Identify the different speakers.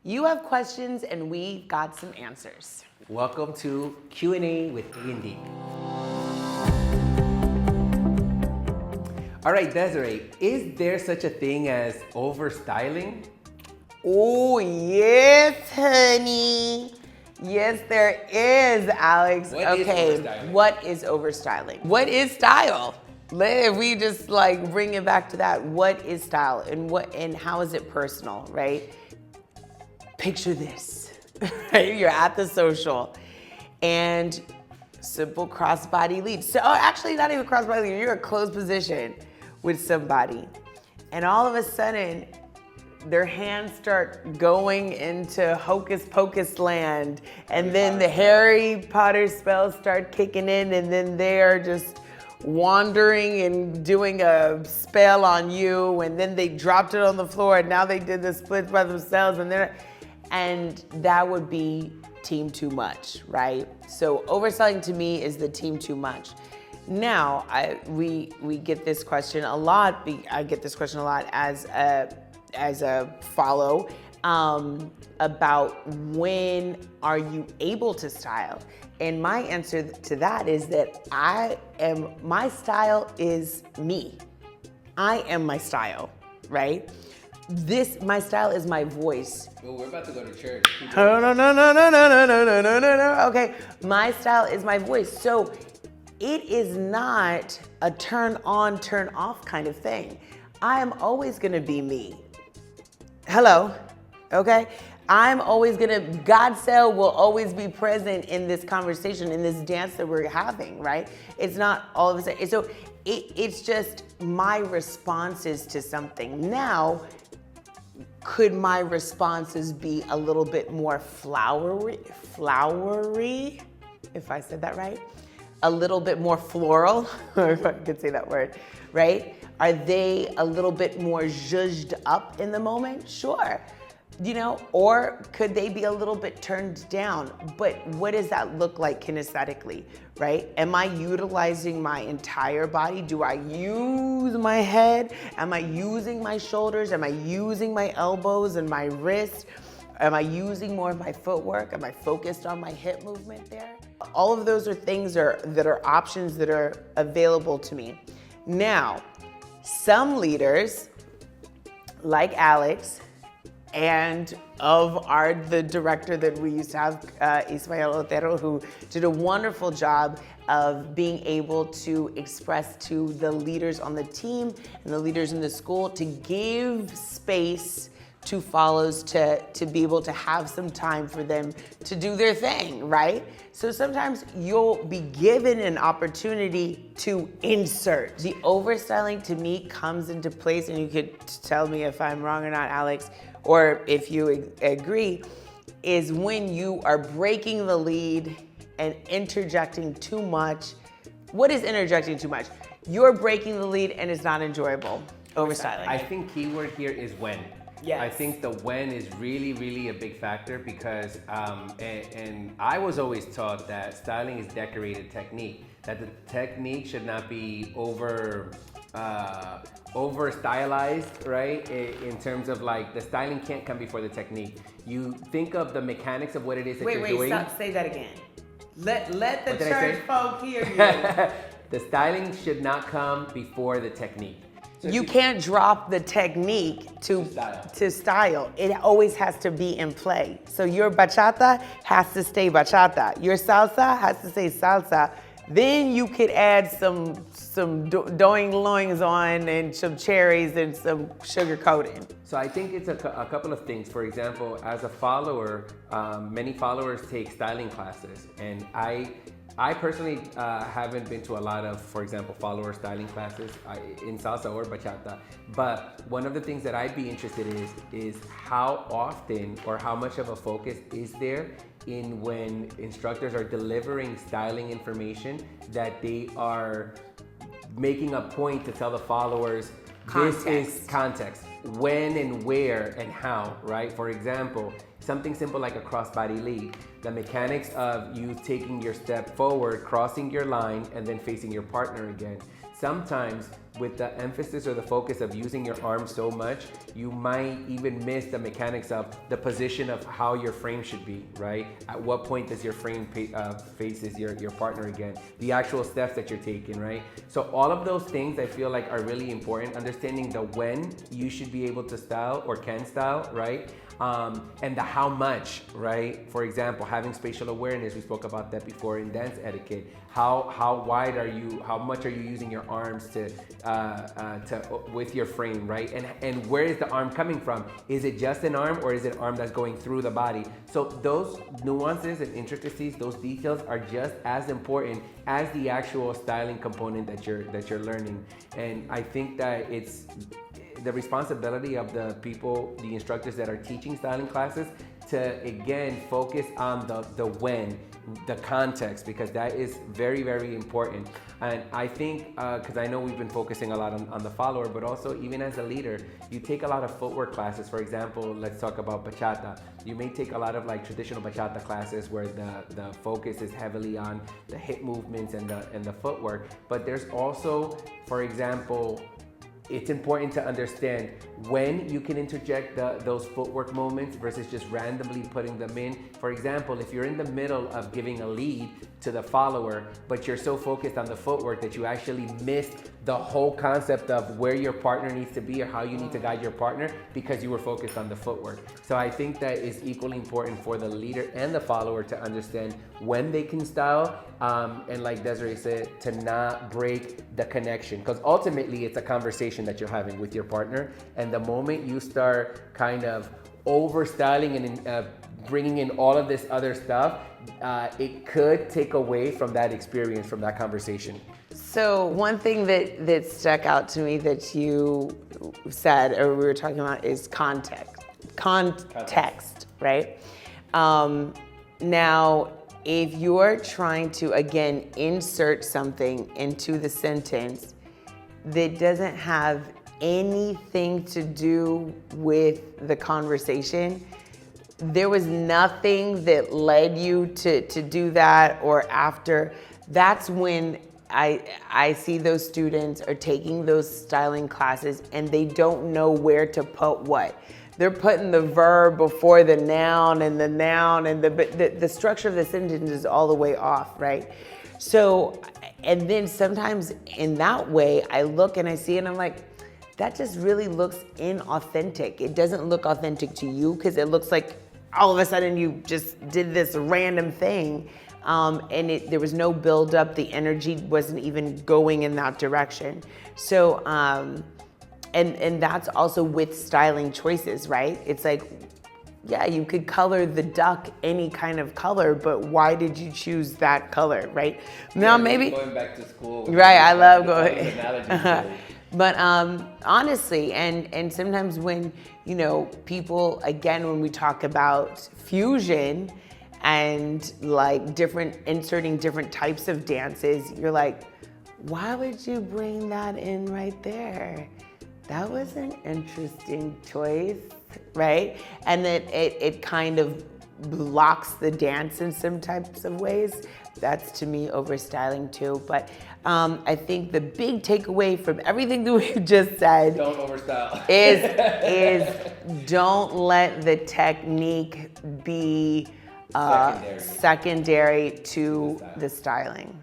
Speaker 1: You have questions and we've got some answers.
Speaker 2: Welcome to Q&A with A&D. All right, Desiree, is there such a thing as overstyling?
Speaker 1: Oh, yes, honey. Yes, there is, Alex.
Speaker 2: What is overstyling?
Speaker 1: What is overstyling? What is style? If we just like bring it back to that, what is style and how is it personal, right? Picture this, right? You're at the social and simple crossbody lead. So actually not even crossbody lead, you're in a closed position with somebody. And all of a sudden, their hands start going into hocus pocus land, and then the Harry Potter spells start kicking in, and then they're just wandering and doing a spell on you, and then they dropped it on the floor, and now they did the splits by themselves, and that would be team too much, right? So overselling to me is the team too much. Now, we get this question a lot. I get this question a lot as a follow about when are you able to style? And my answer to that is that my style is me. I am my style, right? My style is my voice.
Speaker 2: Well, we're about to go to church.
Speaker 1: No. Okay, my style is my voice. So it is not a turn on, turn off kind of thing. I am always gonna be me. Hello, okay? I'm always God's cell will always be present in this conversation, in this dance that we're having, right? It's not all of a sudden, so it's just my responses to something. Now, could my responses be a little bit more flowery, if I said that right? A little bit more floral, if I could say that word, right? Are they a little bit more zhuzhed up in the moment? Sure, or could they be a little bit turned down? But what does that look like kinesthetically, right? Am I utilizing my entire body? Do I use my head? Am I using my shoulders? Am I using my elbows and my wrists? Am I using more of my footwork? Am I focused on my hip movement there? All of those are things that are options that are available to me. Now, some leaders, like Alex, and the director that we used to have, Ismael Otero, who did a wonderful job of being able to express to the leaders on the team and the leaders in the school to give space to follows to be able to have some time for them to do their thing, right? So sometimes you'll be given an opportunity to insert. The overstyling to me comes into place, and you could tell me if I'm wrong or not, Alex, or if you agree, is when you are breaking the lead and interjecting too much. What is interjecting too much? You're breaking the lead and it's not enjoyable. Overstyling.
Speaker 2: I think keyword here is when.
Speaker 1: Yes.
Speaker 2: I think the when is really, really a big factor because, and I was always taught that styling is decorated technique, that the technique should not be over stylized, right? In terms of like the styling can't come before the technique. You think of the mechanics of what it is that you're doing.
Speaker 1: Stop, say that again. Let the church folk hear you.
Speaker 2: The styling should not come before the technique. So
Speaker 1: you can't drop the technique to style. It always has to be in play. So your bachata has to stay bachata. Your salsa has to stay salsa. Then you could add some doing loings on and some cherries and some sugar coating.
Speaker 2: So I think it's a couple of things. For example, as a follower, many followers take styling classes, and I personally haven't been to a lot of, for example, follower styling classes in salsa or bachata. But one of the things that I'd be interested in is how often or how much of a focus is there in when instructors are delivering styling information that they are making a point to tell the followers this is context, when and where and how, right? For example, something simple like a crossbody lead. The mechanics of you taking your step forward, crossing your line, and then facing your partner again. sometimes with the emphasis or the focus of using your arm so much, you might even miss the mechanics of the position of how your frame should be, right? At what point does your frame faces your partner again? The actual steps that you're taking, right? So all of those things I feel like are really important. Understanding the when you should be able to style or can style, right? And the how much, right? For example, having spatial awareness, we spoke about that before in dance etiquette. How wide are you, how much are you using your arms to with your frame, right? And where is the arm coming from? Is it just an arm or is it an arm that's going through the body? So those nuances and intricacies, those details are just as important as the actual styling component that you're learning. And I think that it's the responsibility of the people, the instructors that are teaching styling classes, to again focus on the when, the context, because that is very, very important. And I think, because I know we've been focusing a lot on the follower, but also even as a leader, you take a lot of footwork classes. For example, let's talk about bachata. You may take a lot of like traditional bachata classes where the focus is heavily on the hip movements and the footwork. But there's also, for example, it's important to understand when you can interject those footwork moments versus just randomly putting them in. For example, if you're in the middle of giving a lead to the follower, but you're so focused on the footwork that you actually missed the whole concept of where your partner needs to be or how you need to guide your partner because you were focused on the footwork. So I think that is equally important for the leader and the follower to understand when they can style, and like Desiree said, to not break the connection, because ultimately it's a conversation that you're having with your partner, and the moment you start kind of over styling and bringing in all of this other stuff, it could take away from that experience, from that conversation.
Speaker 1: So one thing that stuck out to me that you said, or we were talking about, is context, right? Now, if you're trying to, again, insert something into the sentence that doesn't have anything to do with the conversation, there was nothing that led you to do that or after, that's when I see those students are taking those styling classes and they don't know where to put what. They're putting the verb before the noun and the structure of the sentence is all the way off, right? So, and then sometimes in that way, I look and I see it and I'm like, that just really looks inauthentic. It doesn't look authentic to you because it looks like all of a sudden you just did this random thing, and there was no build up. The energy wasn't even going in that direction. So, and that's also with styling choices, right? It's like, yeah, you could color the duck any kind of color, but why did you choose that color, right? Now maybe
Speaker 2: going back to school.
Speaker 1: Right, I love going. But honestly, and sometimes when, you know, people, again, when we talk about fusion and like inserting different types of dances, you're like, why would you bring that in right there? That was an interesting choice, right? And then it kind of blocks the dance in some types of ways. That's to me overstyling too. But I think the big takeaway from everything that we've just said,
Speaker 2: don't overstyle,
Speaker 1: is don't let the technique be secondary to the styling.